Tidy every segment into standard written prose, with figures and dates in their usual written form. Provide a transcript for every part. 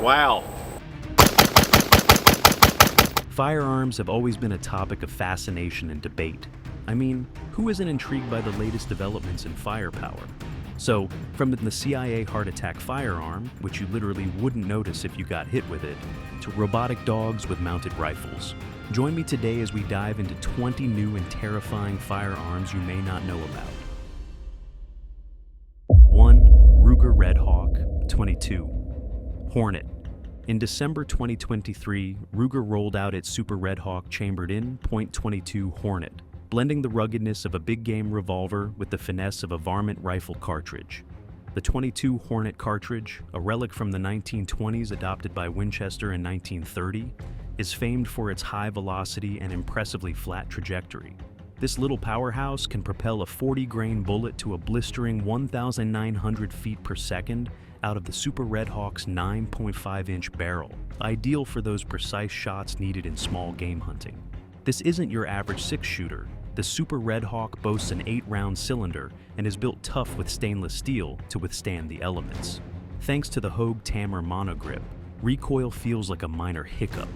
Wow. Firearms have always been a topic of fascination and debate. I mean, who isn't intrigued by the latest developments in firepower? So, from the CIA Heart Attack Firearm, which you literally wouldn't notice if you got hit with it, to robotic dogs with mounted rifles. Join me today as we dive into 20 new and terrifying firearms you may not know about. 1. Ruger Red Hawk 22. Hornet. In December 2023, Ruger rolled out its Super Red Hawk chambered-in .22 Hornet, blending the ruggedness of a big-game revolver with the finesse of a varmint rifle cartridge. The .22 Hornet cartridge, a relic from the 1920s adopted by Winchester in 1930, is famed for its high velocity and impressively flat trajectory. This little powerhouse can propel a 40-grain bullet to a blistering 1,900 feet per second out of the Super Red Hawk's 9.5-inch barrel, ideal for those precise shots needed in small game hunting. This isn't your average six-shooter. The Super Red Hawk boasts an 8-round cylinder and is built tough with stainless steel to withstand the elements. Thanks to the Hogue Tammer monogrip, recoil feels like a minor hiccup.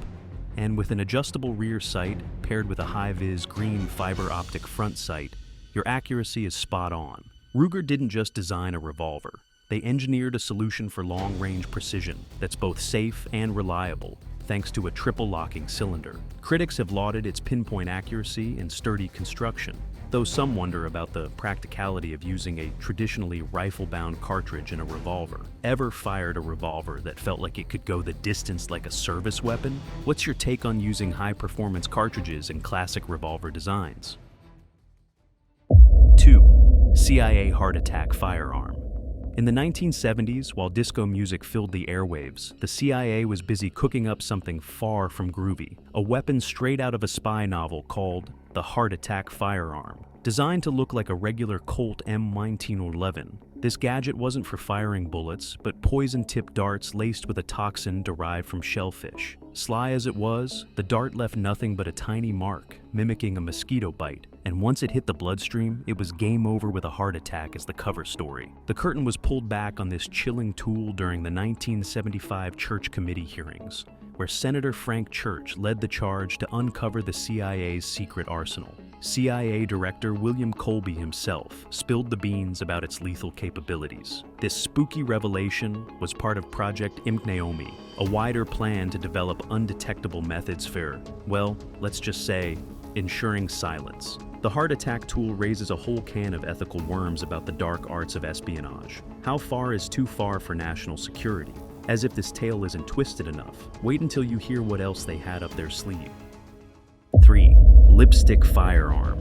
And with an adjustable rear sight paired with a high-vis green fiber optic front sight, your accuracy is spot on. Ruger didn't just design a revolver. They engineered a solution for long-range precision that's both safe and reliable, thanks to a triple locking cylinder. Critics have lauded its pinpoint accuracy and sturdy construction, though some wonder about the practicality of using a traditionally rifle-bound cartridge in a revolver. Ever fired a revolver that felt like it could go the distance like a service weapon? What's your take on using high-performance cartridges in classic revolver designs? 2. CIA Heart Attack Firearm. In the 1970s, while disco music filled the airwaves, the CIA was busy cooking up something far from groovy, a weapon straight out of a spy novel called the Heart Attack Firearm. Designed to look like a regular Colt M1911, this gadget wasn't for firing bullets, but poison-tipped darts laced with a toxin derived from shellfish. Sly as it was, the dart left nothing but a tiny mark, mimicking a mosquito bite, and once it hit the bloodstream, it was game over with a heart attack as the cover story. The curtain was pulled back on this chilling tool during the 1975 Church Committee hearings, where Senator Frank Church led the charge to uncover the CIA's secret arsenal. CIA Director William Colby himself spilled the beans about its lethal capabilities. This spooky revelation was part of Project Imknaomi, a wider plan to develop undetectable methods for, well, let's just say, ensuring silence. The heart attack tool raises a whole can of ethical worms about the dark arts of espionage. How far is too far for national security? As if this tale isn't twisted enough, wait until you hear what else they had up their sleeve. 3. Lipstick Firearm.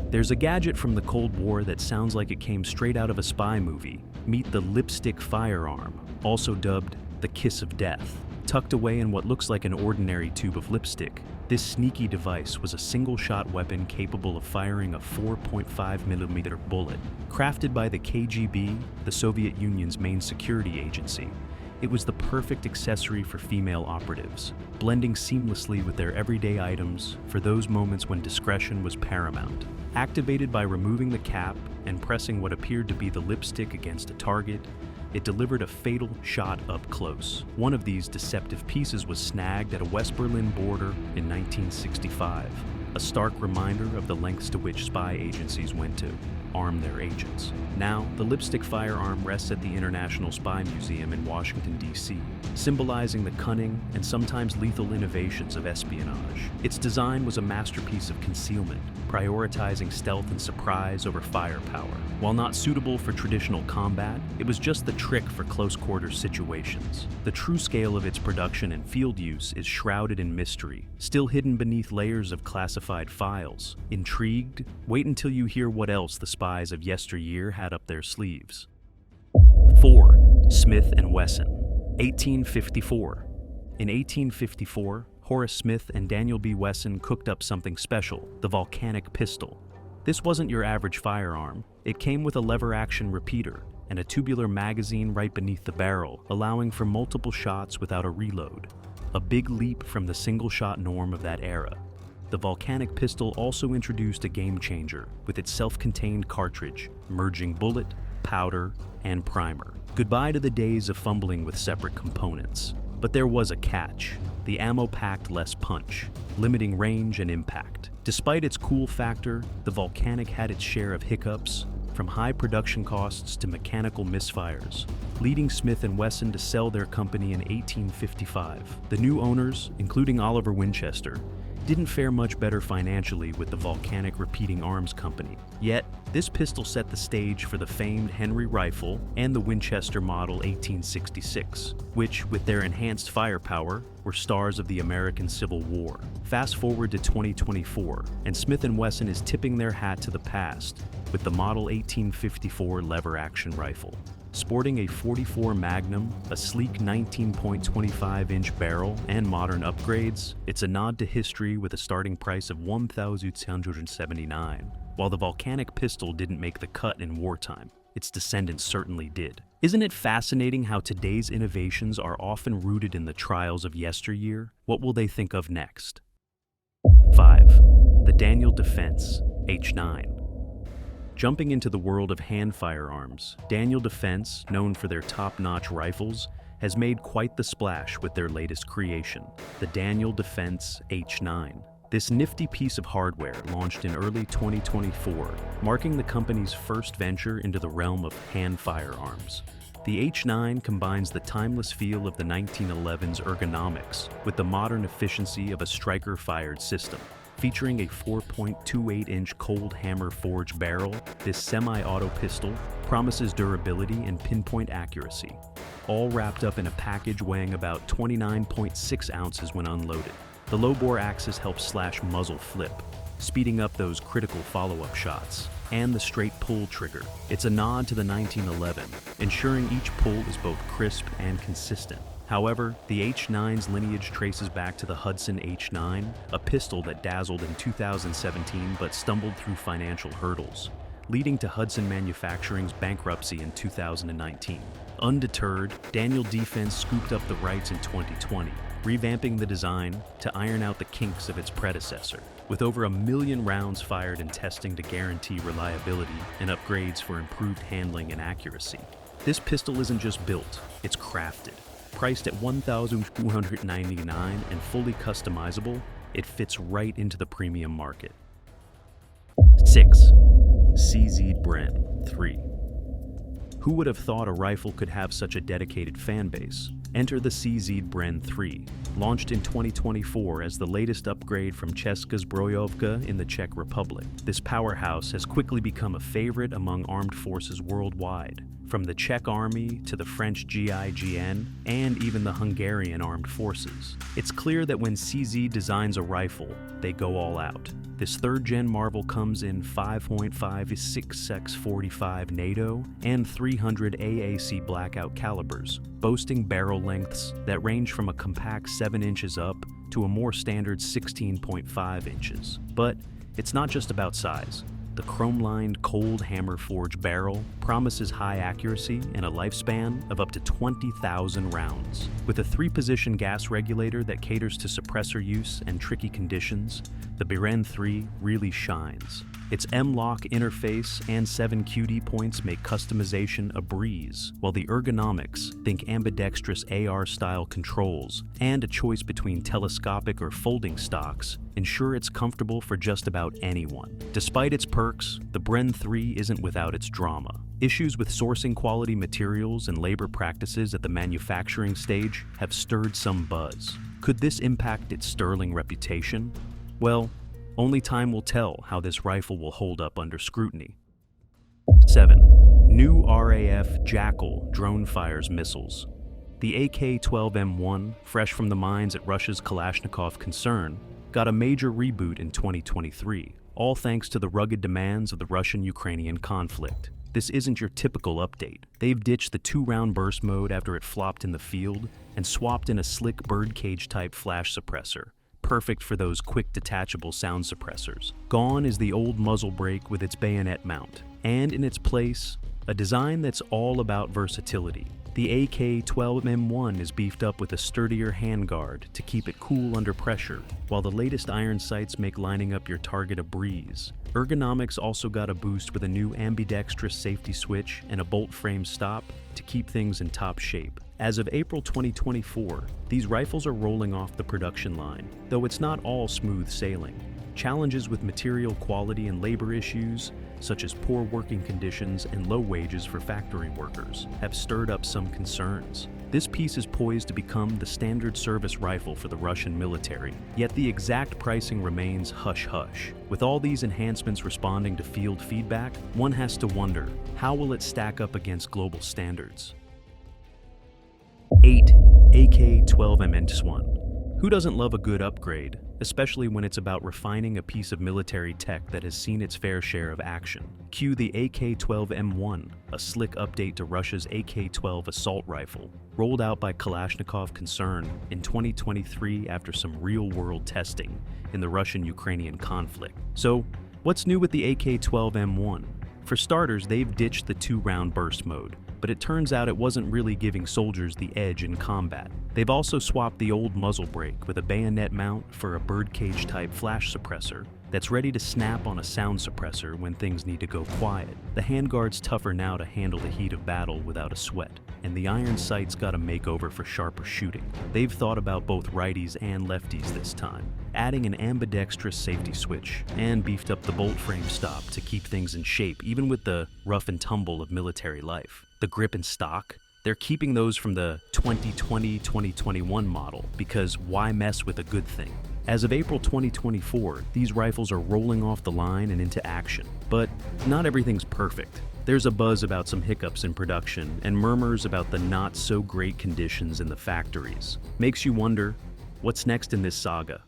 There's a gadget from the Cold War that sounds like it came straight out of a spy movie. Meet the Lipstick Firearm, also dubbed the Kiss of Death. Tucked away in what looks like an ordinary tube of lipstick, this sneaky device was a single-shot weapon capable of firing a 4.5mm bullet. Crafted by the KGB, the Soviet Union's main security agency, it was the perfect accessory for female operatives, blending seamlessly with their everyday items for those moments when discretion was paramount. Activated by removing the cap and pressing what appeared to be the lipstick against a target, it delivered a fatal shot up close. One of these deceptive pieces was snagged at a West Berlin border in 1965, a stark reminder of the lengths to which spy agencies went to arm their agents. Now, the lipstick firearm rests at the International Spy Museum in Washington, D.C., symbolizing the cunning and sometimes lethal innovations of espionage. Its design was a masterpiece of concealment, prioritizing stealth and surprise over firepower. While not suitable for traditional combat, it was just the trick for close-quarters situations. The true scale of its production and field use is shrouded in mystery, still hidden beneath layers of classified files. Intrigued? Wait until you hear what else the spies of yesteryear had up their sleeves. 4. Smith & Wesson, 1854. In 1854, Horace Smith and Daniel B. Wesson cooked up something special, the volcanic pistol. This wasn't your average firearm. It came with a lever-action repeater and a tubular magazine right beneath the barrel, allowing for multiple shots without a reload. A big leap from the single-shot norm of that era. The volcanic pistol also introduced a game-changer with its self-contained cartridge, merging bullet, powder, and primer. Goodbye to the days of fumbling with separate components. But there was a catch. The ammo packed less punch, limiting range and impact. Despite its cool factor, the Volcanic had its share of hiccups, from high production costs to mechanical misfires, leading Smith & Wesson to sell their company in 1855. The new owners, including Oliver Winchester, didn't fare much better financially with the Volcanic Repeating Arms Company. Yet, this pistol set the stage for the famed Henry rifle and the Winchester Model 1866, which, with their enhanced firepower, were stars of the American Civil War. Fast forward to 2024, and Smith & Wesson is tipping their hat to the past with the Model 1854 lever-action rifle. Sporting a .44 Magnum, a sleek 19.25-inch barrel, and modern upgrades, it's a nod to history with a starting price of $1,279. While the Volcanic pistol didn't make the cut in wartime, its descendants certainly did. Isn't it fascinating how today's innovations are often rooted in the trials of yesteryear? What will they think of next? 5. The Daniel Defense H9. Jumping into the world of hand firearms, Daniel Defense, known for their top-notch rifles, has made quite the splash with their latest creation, the Daniel Defense H9. This nifty piece of hardware launched in early 2024, marking the company's first venture into the realm of hand firearms. The H9 combines the timeless feel of the 1911's ergonomics with the modern efficiency of a striker-fired system. Featuring a 4.28-inch cold hammer forged barrel, this semi-auto pistol promises durability and pinpoint accuracy, all wrapped up in a package weighing about 29.6 ounces when unloaded. The low-bore axis helps slash muzzle flip, speeding up those critical follow-up shots, and the straight pull trigger. It's a nod to the 1911, ensuring each pull is both crisp and consistent. However, the H9's lineage traces back to the Hudson H9, a pistol that dazzled in 2017 but stumbled through financial hurdles, leading to Hudson Manufacturing's bankruptcy in 2019. Undeterred, Daniel Defense scooped up the rights in 2020, revamping the design to iron out the kinks of its predecessor. With over 1 million rounds fired in testing to guarantee reliability and upgrades for improved handling and accuracy, this pistol isn't just built, it's crafted. Priced at $1,299 and fully customizable, it fits right into the premium market. 6. CZ Bren 3. Who would have thought a rifle could have such a dedicated fan base? Enter the CZ Bren 3, launched in 2024 as the latest upgrade from Česká Zbrojovka in the Czech Republic. This powerhouse has quickly become a favorite among armed forces worldwide, from the Czech Army to the French GIGN and even the Hungarian armed forces. It's clear that when CZ designs a rifle, they go all out. This third-gen marvel comes in 5.5 6x45 NATO and 300 AAC blackout calibers, boasting barrel lengths that range from a compact 7 inches up to a more standard 16.5 inches. But it's not just about size. The chrome-lined, cold hammer-forged barrel promises high accuracy and a lifespan of up to 20,000 rounds. With a 3-position gas regulator that caters to suppressor use and tricky conditions, the Bren 3 really shines. Its M-Lock interface and 7 QD points make customization a breeze, while the ergonomics, think ambidextrous AR-style controls, and a choice between telescopic or folding stocks, ensure it's comfortable for just about anyone. Despite its perks, the Bren 3 isn't without its drama. Issues with sourcing quality materials and labor practices at the manufacturing stage have stirred some buzz. Could this impact its sterling reputation? Well, only time will tell how this rifle will hold up under scrutiny. 7. New RAF Jackal drone fires missiles. The AK-12M1, fresh from the mines at Russia's Kalashnikov concern, got a major reboot in 2023, all thanks to the rugged demands of the Russian-Ukrainian conflict. This isn't your typical update. They've ditched the 2-round burst mode after it flopped in the field and swapped in a slick birdcage-type flash suppressor, perfect for those quick detachable sound suppressors. Gone is the old muzzle brake with its bayonet mount, and in its place, a design that's all about versatility. The AK-12M1 is beefed up with a sturdier handguard to keep it cool under pressure, while the latest iron sights make lining up your target a breeze. Ergonomics also got a boost with a new ambidextrous safety switch and a bolt frame stop to keep things in top shape. As of April 2024, these rifles are rolling off the production line, though it's not all smooth sailing. Challenges with material quality and labor issues, such as poor working conditions and low wages for factory workers, have stirred up some concerns. This piece is poised to become the standard service rifle for the Russian military, yet the exact pricing remains hush-hush. With all these enhancements responding to field feedback, one has to wonder, how will it stack up against global standards? 8. AK-12M1. Who doesn't love a good upgrade, especially when it's about refining a piece of military tech that has seen its fair share of action? Cue the AK-12M1, a slick update to Russia's AK-12 assault rifle, rolled out by Kalashnikov Concern in 2023 after some real-world testing in the Russian-Ukrainian conflict. So, what's new with the AK-12M1? For starters, they've ditched the 2-round burst mode, but it turns out it wasn't really giving soldiers the edge in combat. They've also swapped the old muzzle brake with a bayonet mount for a birdcage-type flash suppressor that's ready to snap on a sound suppressor when things need to go quiet. The handguard's tougher now to handle the heat of battle without a sweat, and the iron sight's got a makeover for sharper shooting. They've thought about both righties and lefties this time, adding an ambidextrous safety switch and beefed up the bolt frame stop to keep things in shape even with the rough and tumble of military life. The grip and stock, they're keeping those from the 2020-2021 model because why mess with a good thing? As of April 2024, these rifles are rolling off the line and into action. But not everything's perfect. There's a buzz about some hiccups in production and murmurs about the not-so-great conditions in the factories. Makes you wonder, what's next in this saga?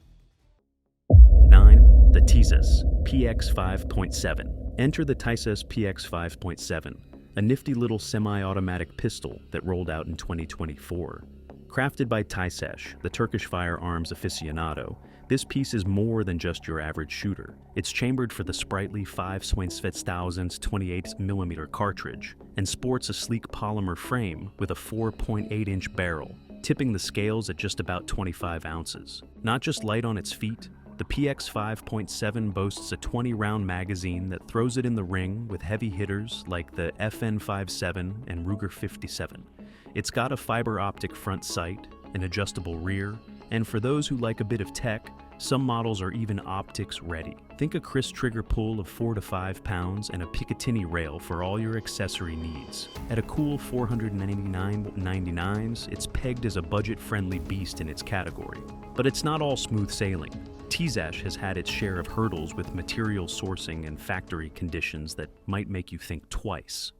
9. The Tizes PX 5.7. Enter the Tizes PX 5.7. A nifty little semi-automatic pistol that rolled out in 2024. Crafted by Tizes, the Turkish firearms aficionado, this piece is more than just your average shooter. It's chambered for the sprightly 5.2000 28mm cartridge and sports a sleek polymer frame with a 4.8-inch barrel, tipping the scales at just about 25 ounces. Not just light on its feet, the PX 5.7 boasts a 20-round magazine that throws it in the ring with heavy hitters like the FN57 and Ruger 57. It's got a fiber optic front sight, an adjustable rear, and for those who like a bit of tech, some models are even optics ready. Think a crisp trigger pull of 4 to 5 pounds and a Picatinny rail for all your accessory needs. At a cool $499.99, it's pegged as a budget-friendly beast in its category. But it's not all smooth sailing. Tizes has had its share of hurdles with material sourcing and factory conditions that might make you think twice.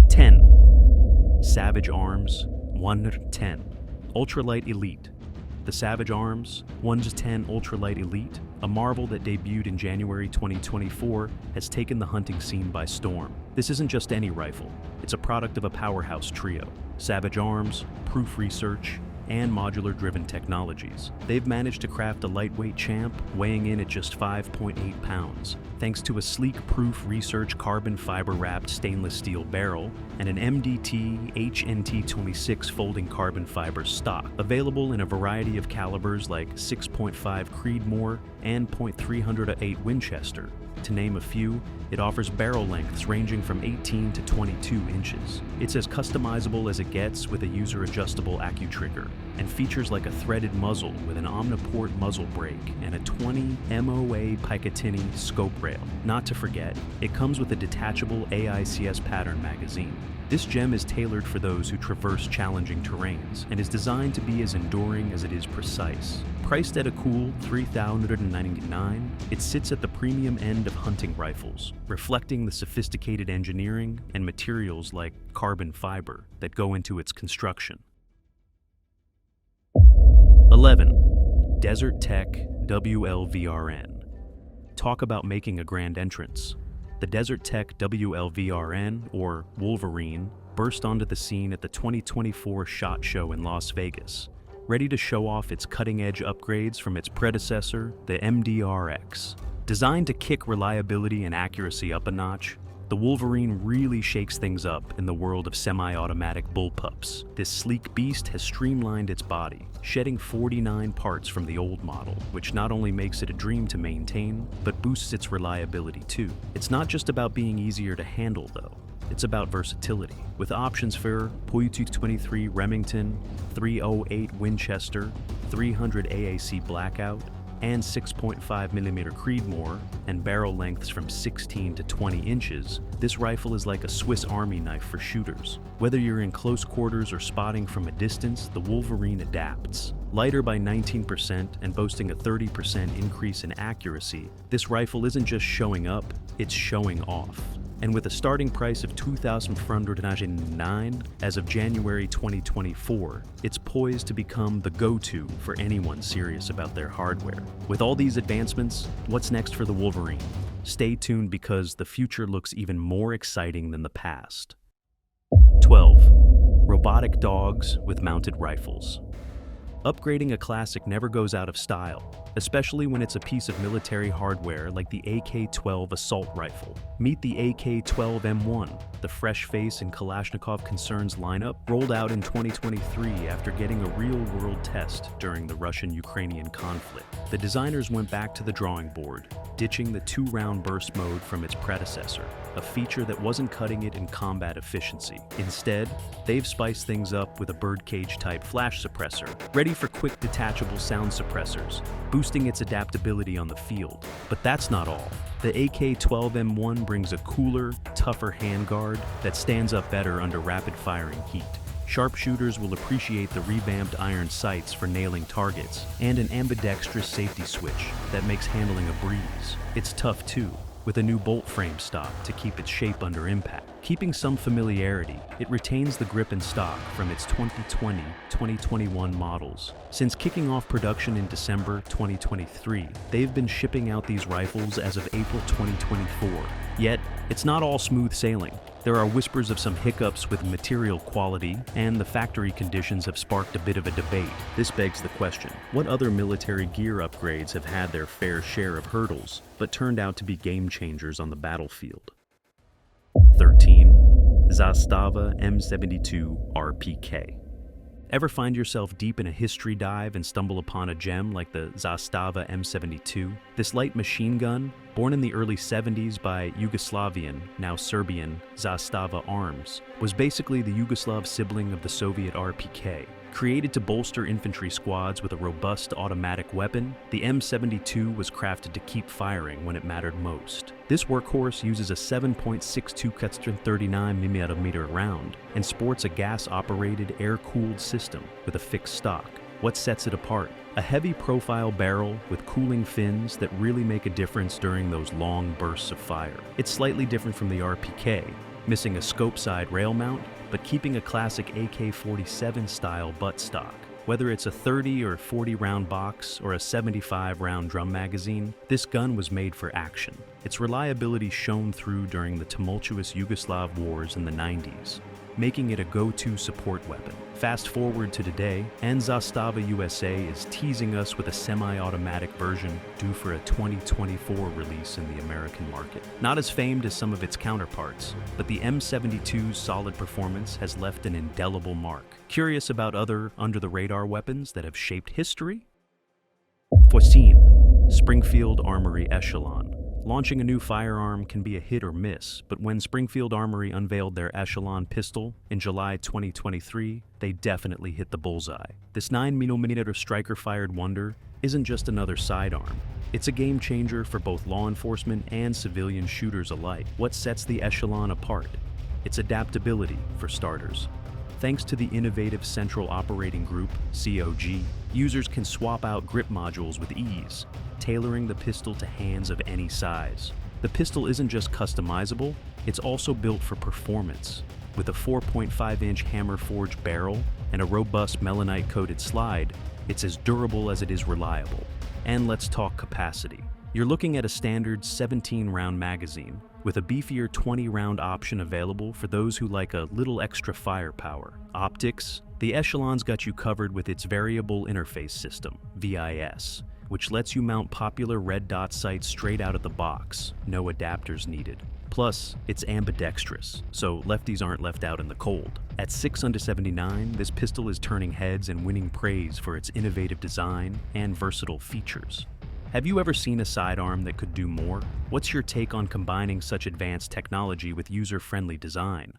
10. Savage Arms 110 Ultralight Elite. The Savage Arms 110 Ultralight Elite, a marvel that debuted in January 2024, has taken the hunting scene by storm. This isn't just any rifle, it's a product of a powerhouse trio: Savage Arms, Proof Research, and modular-driven technologies. They've managed to craft a lightweight champ weighing in at just 5.8 pounds, thanks to a sleek Proof Research carbon fiber-wrapped stainless steel barrel and an MDT HNT26 folding carbon fiber stock, available in a variety of calibers like 6.5 Creedmoor and .308 Winchester. To name a few, it offers barrel lengths ranging from 18 to 22 inches. It's as customizable as it gets with a user-adjustable AccuTrigger, and features like a threaded muzzle with an Omniport muzzle brake and a 20 MOA Picatinny scope rail. Not to forget, it comes with a detachable AICS pattern magazine. This gem is tailored for those who traverse challenging terrains and is designed to be as enduring as it is precise. Priced at a cool $3,999, it sits at the premium end of hunting rifles, reflecting the sophisticated engineering and materials like carbon fiber that go into its construction. 11. Desert Tech WLVRN. Talk about making a grand entrance. The Desert Tech WLVRN, or Wolverine, burst onto the scene at the 2024 SHOT Show in Las Vegas, ready to show off its cutting-edge upgrades from its predecessor, the MDRX. Designed to kick reliability and accuracy up a notch, the the Wolverine really shakes things up in the world of semi-automatic bullpups. This sleek beast has streamlined its body, shedding 49 parts from the old model, which not only makes it a dream to maintain, but boosts its reliability too. It's not just about being easier to handle though. It's about versatility, with options for .23 Remington, .308 Winchester, 300 AAC Blackout, and 6.5mm Creedmoor, and barrel lengths from 16 to 20 inches. This rifle is like a Swiss Army knife for shooters. Whether you're in close quarters or spotting from a distance, the Wolverine adapts. Lighter by 19% and boasting a 30% increase in accuracy, this rifle isn't just showing up, it's showing off. And with a starting price of $2,499 as of January 2024, it's poised to become the go-to for anyone serious about their hardware. With all these advancements, what's next for the Wolverine? Stay tuned because the future looks even more exciting than the past. 12. Robotic Dogs with mounted rifles. Upgrading a classic never goes out of style, especially when it's a piece of military hardware like the AK-12 assault rifle. Meet the AK-12M1, the fresh face in Kalashnikov Concerns lineup, rolled out in 2023 after getting a real-world test during the Russian-Ukrainian conflict. The designers went back to the drawing board, ditching the 2-round burst mode from its predecessor, a feature that wasn't cutting it in combat efficiency. Instead, they've spiced things up with a birdcage-type flash suppressor, ready for quick detachable sound suppressors, boosting its adaptability on the field. But that's not all. The AK-12M1 brings a cooler, tougher handguard that stands up better under rapid-firing heat. Sharpshooters will appreciate the revamped iron sights for nailing targets, and an ambidextrous safety switch that makes handling a breeze. It's tough too, with a new bolt frame stock to keep its shape under impact. Keeping some familiarity, it retains the grip and stock from its 2020-2021 models. Since kicking off production in December 2023, they've been shipping out these rifles as of April 2024. Yet, it's not all smooth sailing. There are whispers of some hiccups with material quality, and the factory conditions have sparked a bit of a debate. This begs the question, what other military gear upgrades have had their fair share of hurdles, but turned out to be game changers on the battlefield? 13. Zastava M72 RPK. Ever find yourself deep in a history dive and stumble upon a gem like the Zastava M72? This light machine gun, born in the early 70s by Yugoslavian, now Serbian, Zastava Arms, was basically the Yugoslav sibling of the Soviet RPK. Created to bolster infantry squads with a robust automatic weapon, the M72 was crafted to keep firing when it mattered most. This workhorse uses a 7.62 39mm round and sports a gas-operated, air-cooled system with a fixed stock. What sets it apart? A heavy-profile barrel with cooling fins that really make a difference during those long bursts of fire. It's slightly different from the RPK, missing a scope-side rail mount, but keeping a classic AK-47 style buttstock. Whether it's a 30 or 40 round box or a 75 round drum magazine, this gun was made for action. Its reliability shone through during the tumultuous Yugoslav wars in the 90s, making it a go-to support weapon. Fast forward to today, and Zastava USA is teasing us with a semi-automatic version due for a 2024 release in the American market. Not as famed as some of its counterparts, but the M72's solid performance has left an indelible mark. Curious about other under-the-radar weapons that have shaped history? 14. Springfield Armory Echelon. Launching a new firearm can be a hit or miss, but when Springfield Armory unveiled their Echelon pistol in July 2023, they definitely hit the bullseye. This 9mm striker-fired wonder isn't just another sidearm. It's a game changer for both law enforcement and civilian shooters alike. What sets the Echelon apart? Its adaptability, for starters. Thanks to the innovative Central Operating Group, COG, users can swap out grip modules with ease, tailoring the pistol to hands of any size. The pistol isn't just customizable, it's also built for performance. With a 4.5-inch hammer-forged barrel and a robust melanite-coated slide, it's as durable as it is reliable. And let's talk capacity. You're looking at a standard 17-round magazine, with a beefier 20-round option available for those who like a little extra firepower. Optics, the Echelon's got you covered with its Variable Interface System, VIS, which lets you mount popular red dot sights straight out of the box, no adapters needed. Plus, it's ambidextrous, so lefties aren't left out in the cold. At 6 under 79, this pistol is turning heads and winning praise for its innovative design and versatile features. Have you ever seen a sidearm that could do more? What's your take on combining such advanced technology with user-friendly design?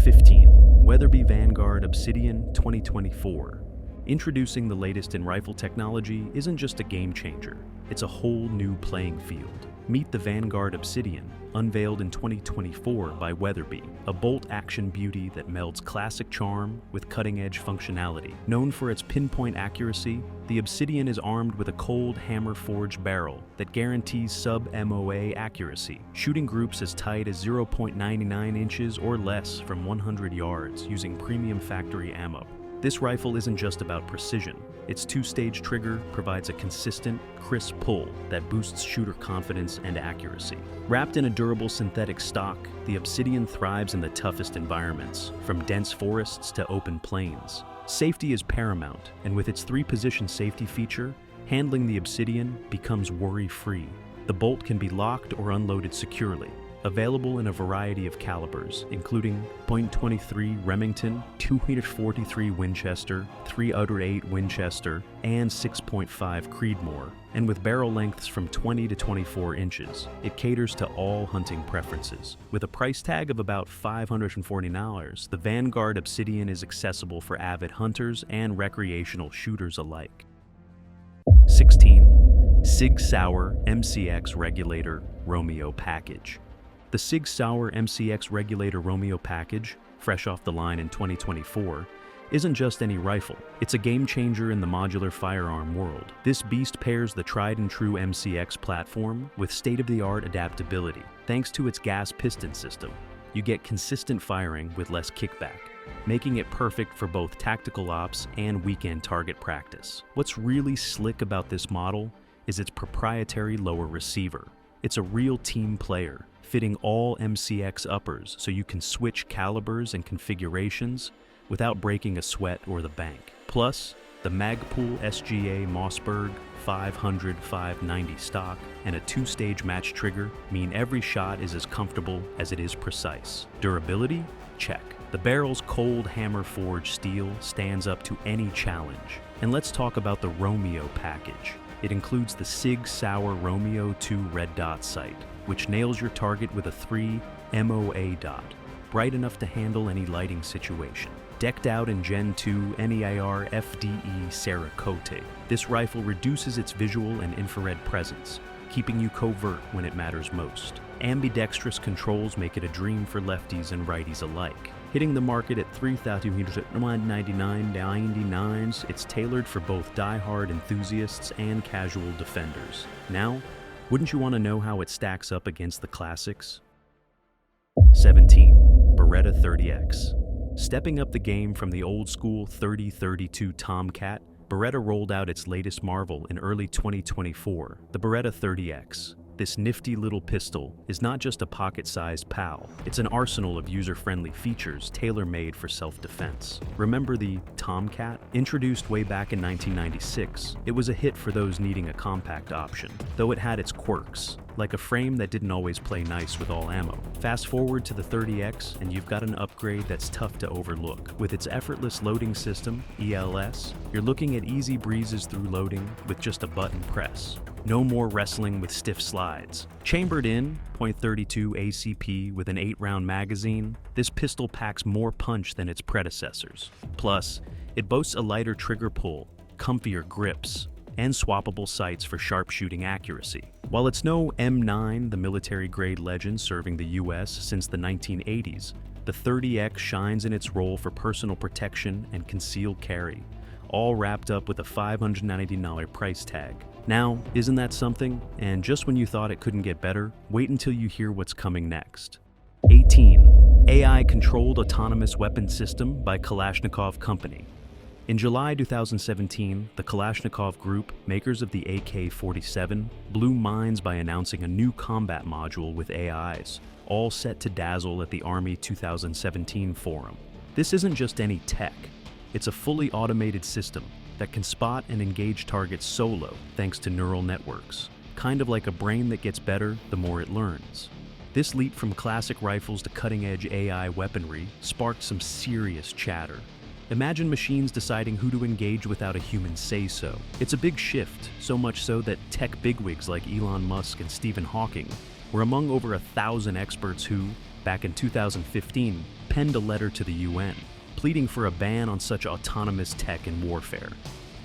15. Weatherby Vanguard Obsidian 2024. Introducing the latest in rifle technology isn't just a game changer, it's a whole new playing field. Meet the Vanguard Obsidian, unveiled in 2024 by Weatherby, a bolt-action beauty that melds classic charm with cutting-edge functionality. Known for its pinpoint accuracy, the Obsidian is armed with a cold hammer-forged barrel that guarantees sub-MOA accuracy, shooting groups as tight as 0.99 inches or less from 100 yards using premium factory ammo. This rifle isn't just about precision. Its two-stage trigger provides a consistent, crisp pull that boosts shooter confidence and accuracy. Wrapped in a durable synthetic stock, the Obsidian thrives in the toughest environments, from dense forests to open plains. Safety is paramount, and with its 3-position safety feature, handling the Obsidian becomes worry-free. The bolt can be locked or unloaded securely. Available in a variety of calibers, including .23 Remington, .243 Winchester, .308 Winchester, and 6.5 Creedmoor, and with barrel lengths from 20 to 24 inches. It caters to all hunting preferences. With a price tag of about $540, the Vanguard Obsidian is accessible for avid hunters and recreational shooters alike. 16. Sig Sauer MCX Regulator Romeo Package. The Sig Sauer MCX Regulator Romeo package, fresh off the line in 2024, isn't just any rifle. It's a game changer in the modular firearm world. This beast pairs the tried-and-true MCX platform with state-of-the-art adaptability. Thanks to its gas piston system, you get consistent firing with less kickback, making it perfect for both tactical ops and weekend target practice. What's really slick about this model is its proprietary lower receiver. It's a real team player, fitting all MCX uppers so you can switch calibers and configurations without breaking a sweat or the bank. Plus, the Magpul SGA Mossberg 500-590 stock and a 2-stage match trigger mean every shot is as comfortable as it is precise. Durability? Check. The barrel's cold hammer-forged steel stands up to any challenge. And let's talk about the Romeo package. It includes the Sig Sauer Romeo 2 red dot sight, which nails your target with a 3 MOA dot, bright enough to handle any lighting situation. Decked out in Gen 2 NEIR FDE Cerakote, this rifle reduces its visual and infrared presence, keeping you covert when it matters most. Ambidextrous controls make it a dream for lefties and righties alike. Hitting the market at $3,299.99, it's tailored for both die-hard enthusiasts and casual defenders. Now, wouldn't you want to know how it stacks up against the classics? 17. Beretta 30X. Stepping up the game from the old-school 30-32 Tomcat, Beretta rolled out its latest marvel in early 2024, the Beretta 30X. This nifty little pistol is not just a pocket-sized pal, it's an arsenal of user-friendly features tailor-made for self-defense. Remember the Tomcat? Introduced way back in 1996, it was a hit for those needing a compact option, though it had its quirks, like a frame that didn't always play nice with all ammo. Fast forward to the 30X and you've got an upgrade that's tough to overlook. With its effortless loading system, ELS, you're looking at easy breezes through loading with just a button press. No more wrestling with stiff slides. Chambered in .32 ACP with an 8-round magazine, this pistol packs more punch than its predecessors. Plus, it boasts a lighter trigger pull, comfier grips, and swappable sights for sharpshooting accuracy. While it's no M9, the military-grade legend serving the US since the 1980s, the 30X shines in its role for personal protection and concealed carry, all wrapped up with a $590 price tag. Now, isn't that something? And just when you thought it couldn't get better, wait until you hear what's coming next. 18. AI-controlled autonomous weapon system by Kalashnikov Company. In July 2017, the Kalashnikov Group, makers of the AK-47, blew minds by announcing a new combat module with AIs, all set to dazzle at the Army 2017 forum. This isn't just any tech, it's a fully automated system that can spot and engage targets solo thanks to neural networks. kind of like a brain that gets better the more it learns. This leap from classic rifles to cutting-edge AI weaponry sparked some serious chatter. Imagine machines deciding who to engage without a human say-so. It's a big shift, so much so that tech bigwigs like Elon Musk and Stephen Hawking were among over 1,000 experts who, back in 2015, penned a letter to the UN, pleading for a ban on such autonomous tech in warfare.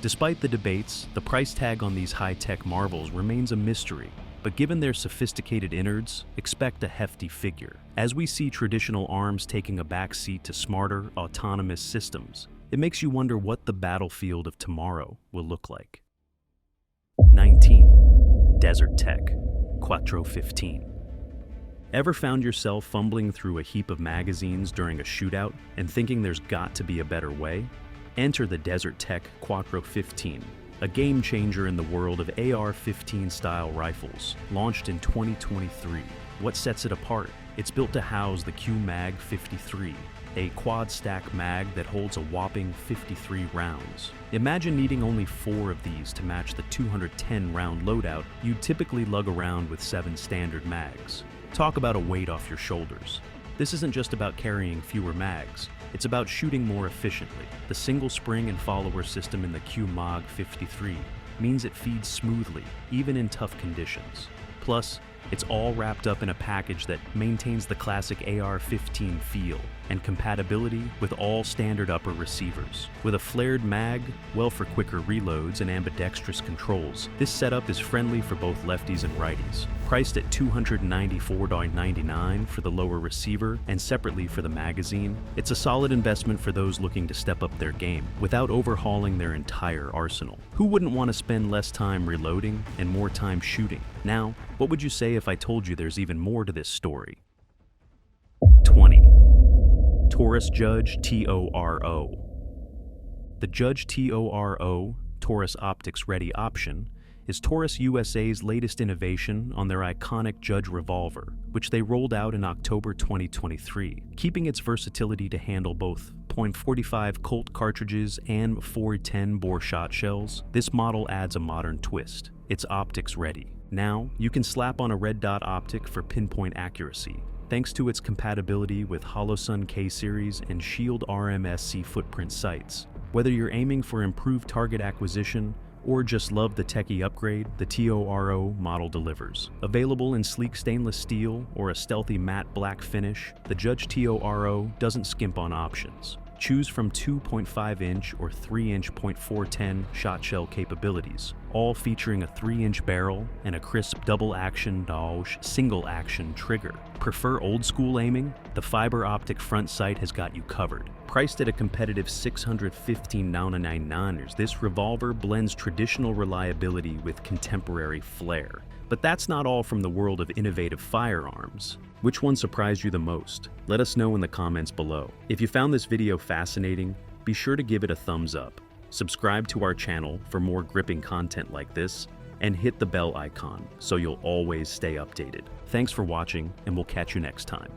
Despite the debates, the price tag on these high-tech marvels remains a mystery, but given their sophisticated innards, expect a hefty figure. As we see traditional arms taking a backseat to smarter, autonomous systems, it makes you wonder what the battlefield of tomorrow will look like. 19. Desert Tech, Quattro 15. Ever found yourself fumbling through a heap of magazines during a shootout and thinking there's got to be a better way? Enter the Desert Tech Quattro 15, a game changer in the world of AR-15 style rifles, launched in 2023. What sets it apart? It's built to house the Q-Mag 53, a quad-stack mag that holds a whopping 53 rounds. Imagine needing only 4 of these to match the 210-round loadout you'd typically lug around with 7 standard mags. Talk about a weight off your shoulders. This isn't just about carrying fewer mags, it's about shooting more efficiently. The single spring and follower system in the Q-Mag 53 means it feeds smoothly, even in tough conditions. Plus, it's all wrapped up in a package that maintains the classic AR-15 feel and compatibility with all standard upper receivers. With a flared mag, well for quicker reloads and ambidextrous controls, this setup is friendly for both lefties and righties. Priced at $294.99 for the lower receiver and separately for the magazine, it's a solid investment for those looking to step up their game without overhauling their entire arsenal. Who wouldn't want to spend less time reloading and more time shooting? Now, what would you say if I told you there's even more to this story? 20. Taurus Judge TORO. The Judge TORO, Taurus Optics Ready option, is Taurus USA's latest innovation on their iconic Judge revolver, which they rolled out in October 2023. Keeping its versatility to handle both .45 Colt cartridges and .410 bore shot shells, this model adds a modern twist. It's optics ready. Now, you can slap on a red dot optic for pinpoint accuracy, thanks to its compatibility with Holosun K-Series and Shield RMSC footprint sights. Whether you're aiming for improved target acquisition or just love the techie upgrade, the TORO model delivers. Available in sleek stainless steel or a stealthy matte black finish, the Judge TORO doesn't skimp on options. Choose from 2.5-inch or 3-inch .410 shot shell capabilities, all featuring a 3-inch barrel and a crisp double-action Dodge single-action trigger. Prefer old-school aiming? The fiber optic front sight has got you covered. Priced at a competitive $615.99, this revolver blends traditional reliability with contemporary flair. But that's not all from the world of innovative firearms. Which one surprised you the most? Let us know in the comments below. If you found this video fascinating, be sure to give it a thumbs up. Subscribe to our channel for more gripping content like this, and hit the bell icon so you'll always stay updated. Thanks for watching, and we'll catch you next time.